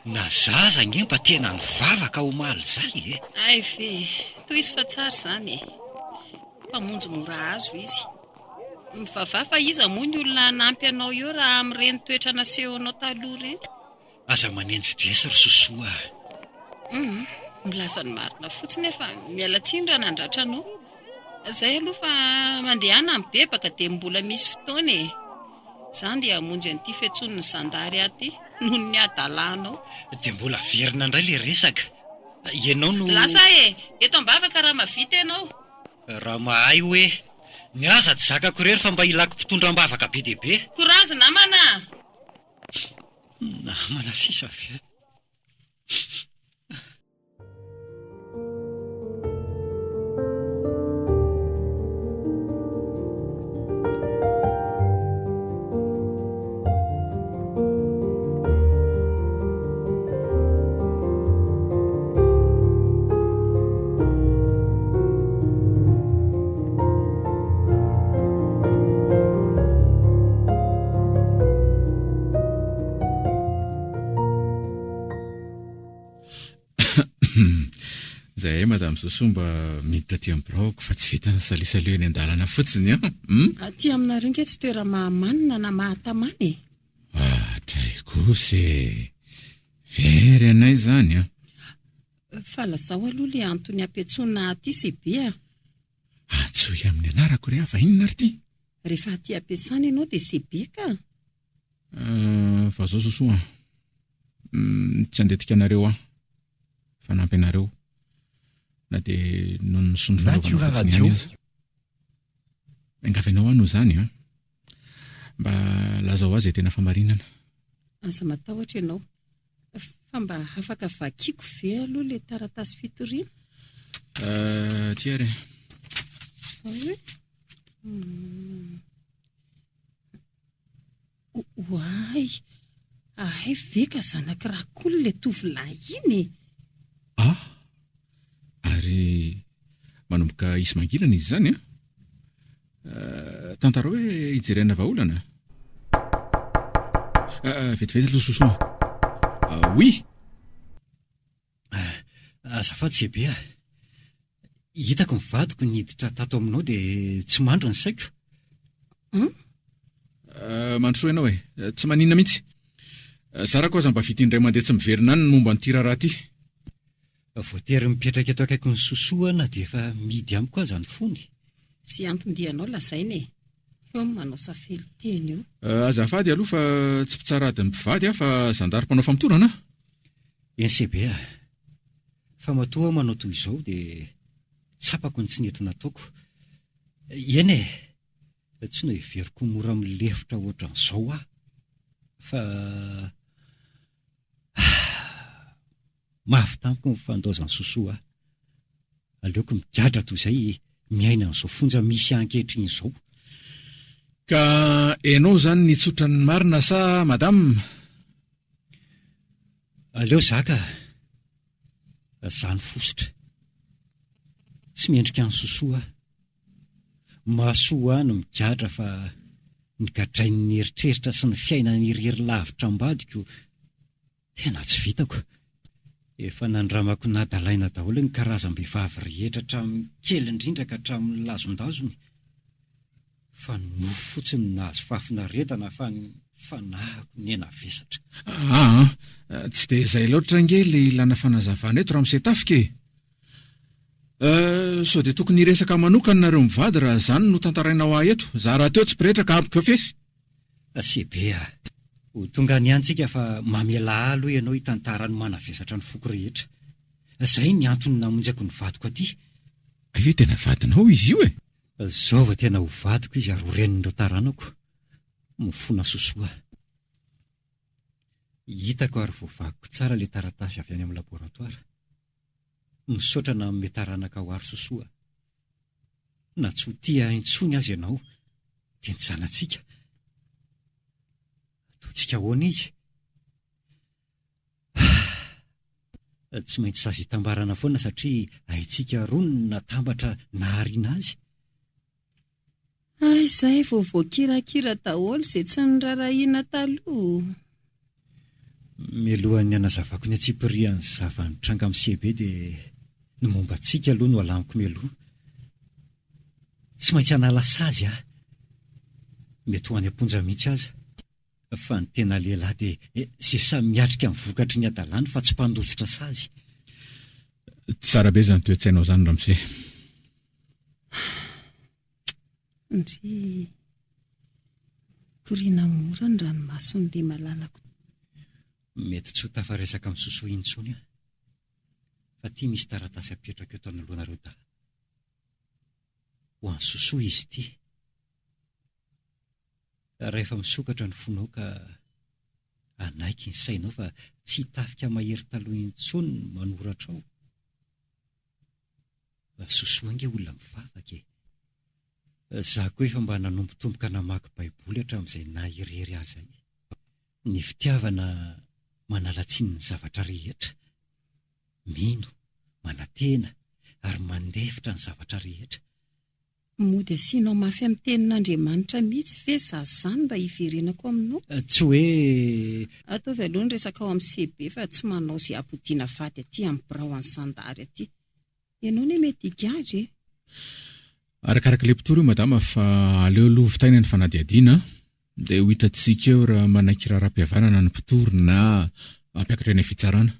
na zaza nge mba tena nivavaka ho maly zay e. Ay ve, toy izy fa tsara zany e. Mpamonjy mora azo izy. Mivavaha fa iza moa ny olona nampy anao eo raha amin'ireny toetra nasehonao taloha ireny. Aza manenjy dresy ry sosoa. Milasa ny marina fotsiny efa miala tsiny raha nandratra anao. Zay aloha fa mandehana amin'ny bebaka dia mbola misy fotoana e. Zany dia hamonjy an'ity fiantsoany ny sandary aty noho ny adalanao. Dia mbola verina indray le resaka. Ianao no... Lasa e, eto ambavaka raha mavita ianao. Raha mahay hoe ny aza tsy zakako rery fa mba ilako mpitondram-bavaka be dia be. Courage namana. Namana sisa ve? Zay madame Sosoa mba miditra aty amin'ny braoko fa tsy vita ny salisaleo eny an-dalana fotsiny Aty aminareo nge tsy toera mahamanina na mahatamana e. Tray kosa very anay zany Fa lazao aloha le antony ampiantsoana aty Sebe Antsoy amin'ny anarako re fa inona ry ty? Rehefa aty ampiasana ianao dia Sebe ka. Fa zao Sosoa tsy andetika anareo fanampy anareo na dia noho ny Natura Radio. Engavenao ano zany mba lazao azy tena famarinana. Aza matahotra ianao fa mba afaka vakiako ve aloha ilay taratasy fitoriana? Tiare. Oay, ahay ve ka zanak'irakolo ilay tovolahy iny? Ary manomboka isy mangilana izy zany tantara hoe hijerena vahaolana. Vetivety aloha sosoa. Oui. Azafady Zebe, hitako ny vadiko niditra tato aminao dia tsy mandro ny saiko. Mandrosoa ianao tsy maninona mihitsy. Zara koa aza mba vita indray mandeha tsy miverina any ny momba ny ty raharaha ty. Voatery mipetraka eto akaiky ny sosoana dia efa midy amiko aza ny fony. Sy anton-dianao lazaina eo manao safely teny eo. Azafady aloha fa tsy mpitsarady ny mpivady fa zandarim-panao famotorana. Eny Zebe, fa matoa manao toy izao dia tsapako ny tsy nety nataoko. Eny tsy no heveriko mora milefitra ohatran'izao fa mafy tamiko ny fandaozany sosoa. Aleoko migadra toy izay miaina n'izao fonja misy ankehitriny izao. Ka ianao zany nitsotra ny marina sa madame? Aleo zaka, zany fosotra. Tsy miendrika ny sosoa. Mahasoa no migadra fa nigadrain'ny eritreritra sy ny fiainany iriry lavitra ambadiko tena tsy vitako. Efa nandramako nadalaina daholo ny karazam-behivavy rehetra hatramin'ny kely indrindra ka hatramin'ny lazondazony. Fa nofo fotsiny nahazo fahafinaretana fa ny fanahako ny ena vesatra. Tsy dia izay loatra nge ilay ilana fanazavana eto raha misetafika. Sao dia tokony hiresaka manokana nareo mivady raha zany no tantarainao ahy eto. Za raha teo tsy piretraka ampiko fesy. Sebe, ho tonga ny antsika fa mamela aloha ianao hitantara ny manavesatra ny foko rehetra. Izay ny antony namonjako ny vadiko aty. Hoe tena vadinao izy io Zao va tena ho vadiko izy ary ho renin'ireo taranako. Mifona sosoa. Hitako ary voavagiko tsara ilay taratasy avy any amin'ny laboratoara. Misaotra na metaranaka ho ary sosoa. Na tsy ho tia intsony azy ianao, dia ny zanantsika. Ataontsika ahoana izy? Tsy maintsy sazy hitambarana foana satria haitsika roa no natambatra nahariana azy. Izay voavoakirakira daholo izay tsy nirarahiana taloha. Mialohan'ny hanazavako ny atsipirian'ny zavanitranga amin'ny Sebe dia ny momba antsika aloha no alamiko mialoha. Tsy maintsy hanala sazy mety ho any amponja mihitsy aza. Fa ny tena lehilahy dia izay samy miatrika ny vokatry ny adalany fa tsy mpandositra sazy. Tsara be zany toe-tsainao zany Ramose. Ndry koriana mora ny ranomason'ilay malalako. Mety tsy ho tafaresaka amin'ny sosoa intsony fa ity misy taratasy apetraka eto anoloanareo da. Ho an'ny sosoa izy ity. Rehefa misokatra ny fonao ka anaiky ny sainao fa tsy hitafika mahery taloha intsony manoratra ao. Sosoa nge olona mivavaka Za koa efa mba nanombotomboka namaky baiboly hatramin'izay naherihery azy. Ny fitiavana manalatsiny ny zavatra rehetra. Mino, manantena, ary mandefitra ny zavatra rehetra. Mody asianao mafy amin'ny tenin'Andriamanitra mihitsy ve zany mba hiverenako aminao? Tsy hoe ataovy aloha ny resaka ao amin'ny Sebe fa tsy manao izay ampodiana vady aty amin'ny birao any sandary aty. Ianao ne mety higadra Arakaraka ilay mpitoro io madama fa aleo aloha vitaina ny fanadiadiana dia ho hitantsika eo raha manakiraram-pihavanana ny mpitoro na mampiakatra eny fitsarana.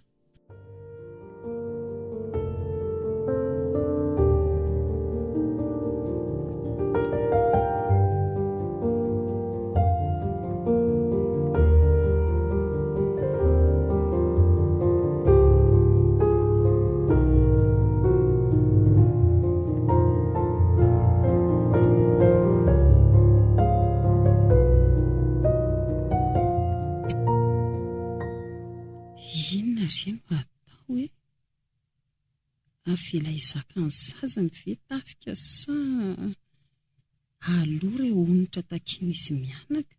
avela izaka ny zazany ve tafika sa aloha ireo onitra takiny izy mianaka.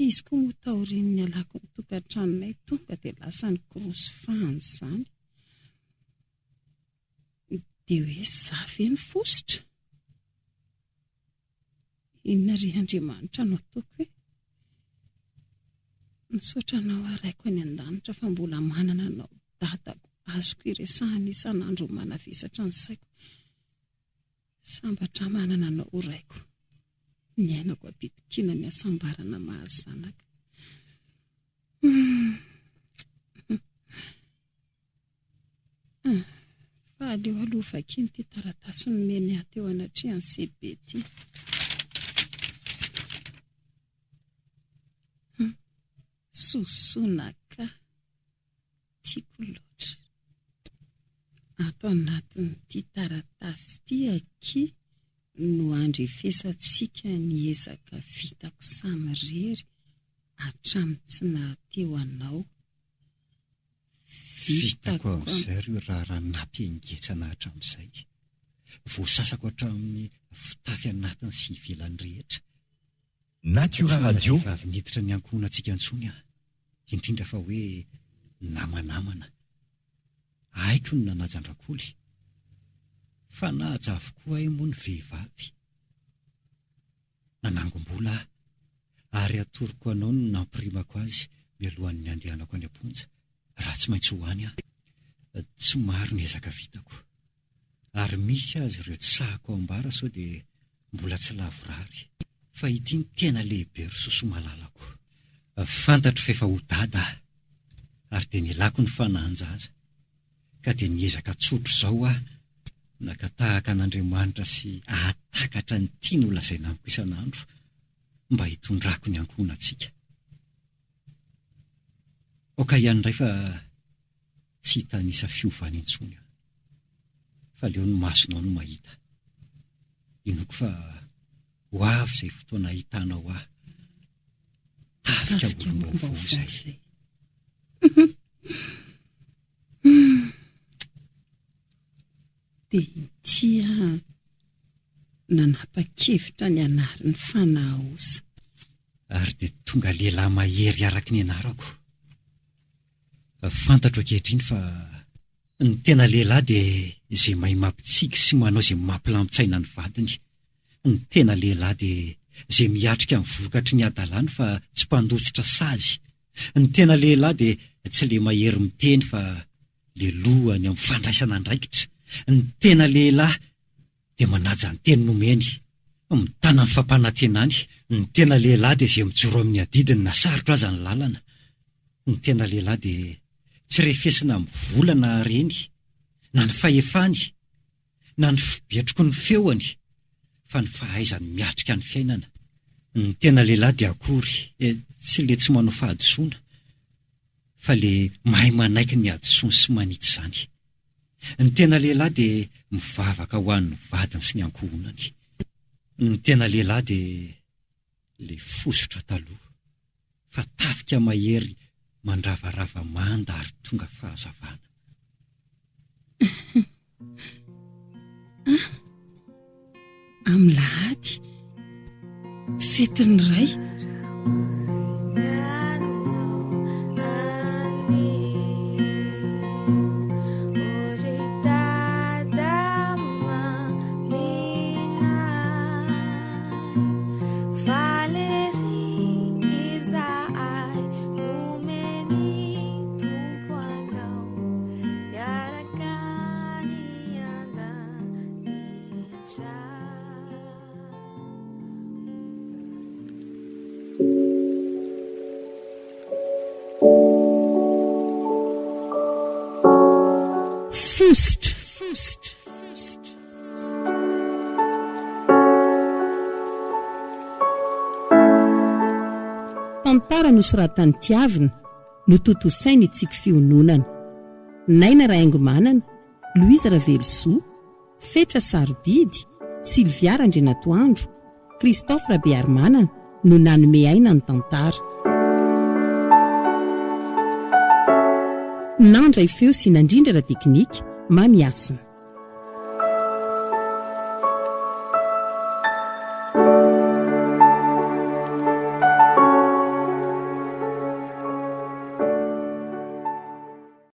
Izy koa moa taorian'ny alako ny tokantranonay tonga dia lasa ny korosy fahany izany. Dia hoe za ve ny fositra? Inona ry Andriamanitra no ataoko hoe? Misaotra anao araiko any an-danitra fa mbola manana anao dadako azoko iresahana isan'andro manavisatra ny saiko. Sambatra manana anao raiko. Ny ainako ampitokina ny asambarana mahazanaka. Fa aleo aloha vakiny ty taratasy nomeny ahy teo anatrehan'ny CB ty. Sosonaka tiako loatra. Ato anatin'ity taratasy ty aky no andrefesantsika ny ezaka vitako samy rery hatramin'ny tsy nahateo anao. Vitako amin'izay ry raha nampiengetsana hatramin'izay. Voasasako hatramin'ny fitafy anatiny sy ivelany rehetra. Natura Radio. Avy niditra ny ankohona antsika antsony aho. Indrindra fa hoe namanamana. Haiko ny nanajan-drakoly. Fa nahaja avokoa ahy moa ny vehivavy. Nanangom-bola aho, ary atoroko anao no nampirimako azy mialohan'ny andehanako any am-ponja. Raha tsy maintsy hoany aho, tsy maro ny ezaka vitako. Ary misy azy ireo tsahako ambara sao dia mbola tsy lavo rary. Fa ity ny tena lehibe ry soso malalako. Fantatro fa efa ho dada aho, ary dia nialako ny fanahan-jaza. Ka dia niezaka tsotro izao aho, nakatahaka an'Andriamanitra sy ahatakatra ny tiany ho lazaina amiko isan'andro mba hitondrako ny ankohona antsika. Oka ihany indray fa tsy hitanisa fiovana intsony aho. Fa leo ny masonao no mahita. Inoko fa ho avy izay fotoana hitanao aho. Tafika olombavao izay. Dia tia nanapa-kevitra ny anarin'ny fanahosa. Ary dia tonga lehilahy mahery araka ny anarako. Fantatro ankehitriny fa ny tena lehilahy dia izay mahay mampitsiky sy manao izay mampilamin-tsaina ny vadiny. Ny tena lehilahy dia izay miatrika amin'ny vokatry ny adalany fa tsy mpandositra sazy. Ny tena lehilahy dia tsy le mahery miteny fa le lohany amin'ny fandraisana andraikitra. Ny tena lehilahy dia manaja ny teny nomeny, mitana ny fampanantenany. Ny tena lehilahy dia izay mijoro amin'ny adidiny na sarotra aza ny lalana. Ny tena lehilahy dia tsy refesina amin'ny volana reny, na ny fahefany, na ny fibetroko ny feoany, fa ny fahaizany miatrika ny fiainana. Ny tena lehilahy dia akory, tsy le tsy manao fahadisoana, fa le mahay manaiky ny hadisoany sy manitsy izany. Ny tena lehilahy dia mivavaka ho an'ny vadiny sy ny ankohonany. Ny tena lehilahy dia le fosotra taloha, fa tafika mahery mandravarava manda ary tonga fahazavana. Amin'ny lahady, fetiny iray. Tantara nosoratan'ny Tiavina no totosainy itsika fiononana. Naina Rahaingomanana, Louise Ravelosoa, Fetra Sarobidy, Sylvia Randrinatoandro, Christophe Rabearmanana no nanome aina ny tantara. nandray feo sy nandrindrana teknika mamiasina.